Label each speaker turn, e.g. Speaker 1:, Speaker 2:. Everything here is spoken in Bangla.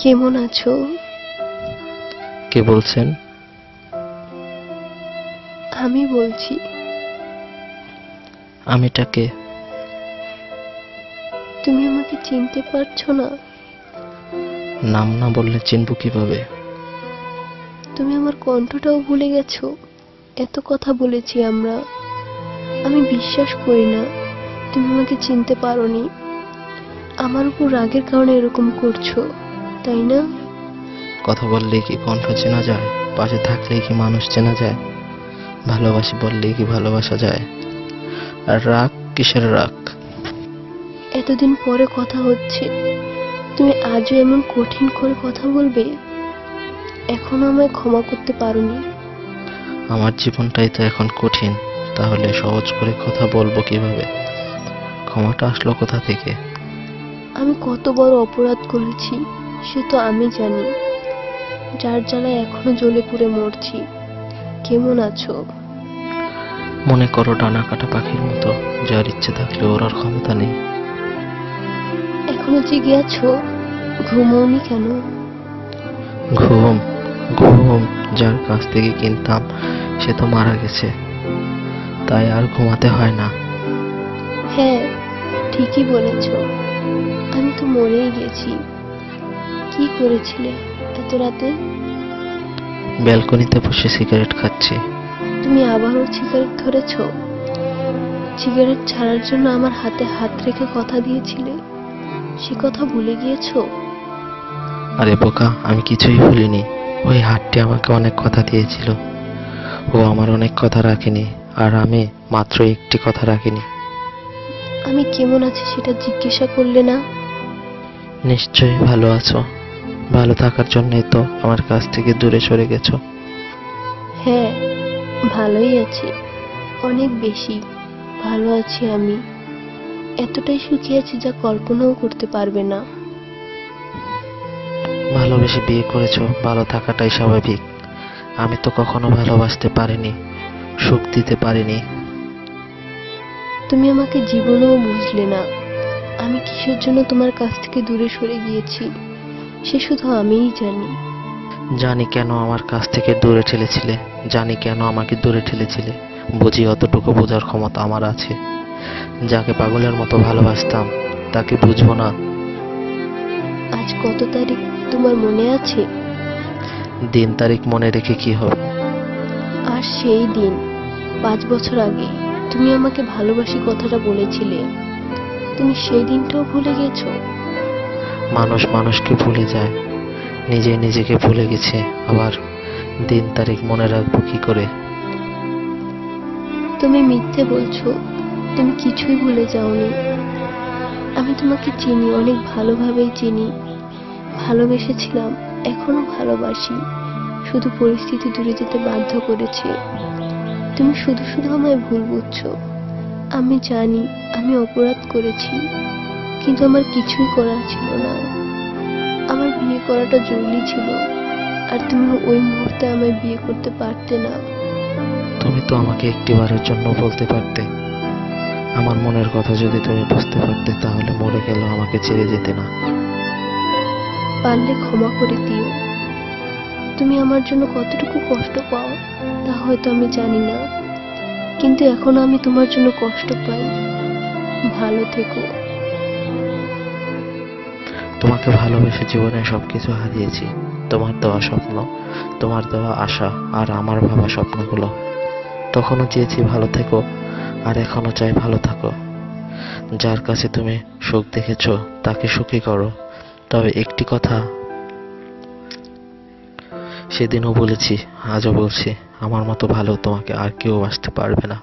Speaker 1: কেমন আছো?
Speaker 2: কে বলছেন?
Speaker 1: আমি বলছি।
Speaker 2: আমিটাকে?
Speaker 1: তুমি আমাকে চিনতে পারছো না?
Speaker 2: নাম না বললে চিনব কিভাবে?
Speaker 1: তুমি আমার কণ্ঠটাও ভুলে গেছো? এত কথা বলেছি আমরা। আমি বিশ্বাস করি না তুমি আমাকে চিনতে পারোনি। আমার উপর রাগের কারণে এরকম করছো, তাই না?
Speaker 2: কথা বললেই কি কণ্ঠ চেনা যায়? পাশে থাকলেই কি মানুষ চেনা যায়? ভালোবাসি বললেই কি ভালোবাসা যায়? আর রাগ কিসের রাগ?
Speaker 1: এতদিন পরে কথা হচ্ছে, তুমি আজও এমন কঠিন করে কথা বলবে? এখনো আমায় ক্ষমা করতে পারোনি?
Speaker 2: আমার জীবনটাই তো এখন কঠিন, তাহলে সহজ করে কথা বলবো কিভাবে? ক্ষমাটা আসলো কোথা থেকে?
Speaker 1: আমি কত বড় অপরাধ করেছি সে তো আমি জানি, যার জ্বালায় এখনো জ্বলে পুড়ে মরছি। কেমন আছো?
Speaker 2: মনে করো ডানা কাটা পাখির মতো, যার ইচ্ছে থাকলে ওড়ার ক্ষমতা নেই।
Speaker 1: এখনো জেগে আছো? ঘুমোওনি কেন?
Speaker 2: ঘুম? ঘুম যার কাছ থেকে কিনতাম সে তো মারা গেছে, তাই আর ঘুমাতে হয় না।
Speaker 1: হ্যাঁ, ঠিকই বলেছ। আমি তো মরেই গেছি। কি করেছিলে এত রাতে?
Speaker 2: ব্যালকনিতে বসে সিগারেট খাচ্ছি।
Speaker 1: তুমি আবারও সিগারেট ধরেছো? সিগারেট ছাড়ার জন্য আমার হাতে হাত রেখে কথা দিয়েছিলে, সে কথা ভুলে গিয়েছো?
Speaker 2: আরে বোকা, আমি কিছুই ভুলিনি। ওই হাতটি আমাকে অনেক কথা দিয়েছিল। ও আমার অনেক কথা রাখেনি, আর আমি মাত্র একটি কথা রাখিনি।
Speaker 1: আমি কেমন আছি সেটা জিজ্ঞাসা করলে না?
Speaker 2: নিশ্চয়ই ভালো আছো। ভালো থাকার জন্যই তো আমার কাছ থেকে দূরে সরে গেছো।
Speaker 1: হ্যাঁ, ভালোই আছি। অনেক বেশি ভালো আছি আমি। এতটাই সুখী আছি যা কল্পনাও করতে পারবে না।
Speaker 2: ভালোবেসে বিয়ে করেছো, ভালো থাকাটাই স্বাভাবিক। আমি তো কখনো ভালোবাসতে পারিনি, সুখ দিতে পারিনি।
Speaker 1: তুমি আমাকে জীবনেও বুঝলে না। আমি কিসের জন্য তোমার কাছ থেকে দূরে সরে গিয়েছি সে শুধু আমিই জানি।
Speaker 2: জানি কেন আমার কাছ থেকে দূরে ঠেলেছিলে, জানি কেন আমাকে দূরে ঠেলেছিলে। বুঝি অতটুকু বোঝার ক্ষমতা আমার আছে। যাকে পাগলের মতো ভালোবাসতাম তাকে বুঝবো না?
Speaker 1: আজ কত তারিখ তোমার মনে আছে?
Speaker 2: দিন তারিখ মনে রেখে কি হবে?
Speaker 1: আর সেই দিন 5 বছর আগে তুমি আমাকে ভালোবাসি কথাটা বলেছিলে। তুমি সেই দিনটাও ভুলে গেছো?
Speaker 2: মানুষ মানুষকে ভুলে যায়, নিজে নিজেকে ভুলে গেছে। আবার দিন তারিখ মনে রাখবো কি করে?
Speaker 1: তুমি মিথ্যে বলছো, তুমি কিছুই ভুলে যাওনি। আমি তোমাকে চিনি, অনেক ভালোভাবেই চিনি। ভালোবেসেছিলাম, এখনো ভালোবাসি। শুধু পরিস্থিতি দূরে যেতে বাধ্য করেছে। তুমি শুধু শুধু আমায় ভুল বুঝছো। আমি জানি আমি অপরাধ করেছি, কিন্তু আমার কিছুই করার ছিল না। আমার বিয়ে করাটা জরুরি ছিল, আর তুমি ওই মুহূর্তে আমায় বিয়ে করতে পারতে না।
Speaker 2: তুমি তো আমাকে একটিবারের জন্য বলতে পারতে। আমার মনের কথা যদি তুমি বুঝতে পারতে, তাহলে মরে গেলেও আমাকে ছেড়ে যেতে না।
Speaker 1: পারলে ক্ষমা করে দিও। তুমি আমার জন্য কতটুকু কষ্ট পাও তা হয়তো আমি জানি না, কিন্তু এখনো আমি তোমার জন্য কষ্ট পাই। ভালো থেকো।
Speaker 2: তোমাকে ভালোবেসে জীবনে সবকিছু হারিয়েছি। তোমার দেওয়া স্বপ্ন, তোমার দেওয়া আশা, আর আমার ভাবা স্বপ্নগুলো। তখনও চেয়েছি ভালো থেকো, আর এখনো চাই ভালো থাকো। যার কাছে তুমি সুখ দেখেছো তাকে সুখী করো। তবে একটি কথা সেদিনও বলেছি, আজও বলছি, আমার মতো ভালো তোমাকে আর কেউ বাসতে পারবে না।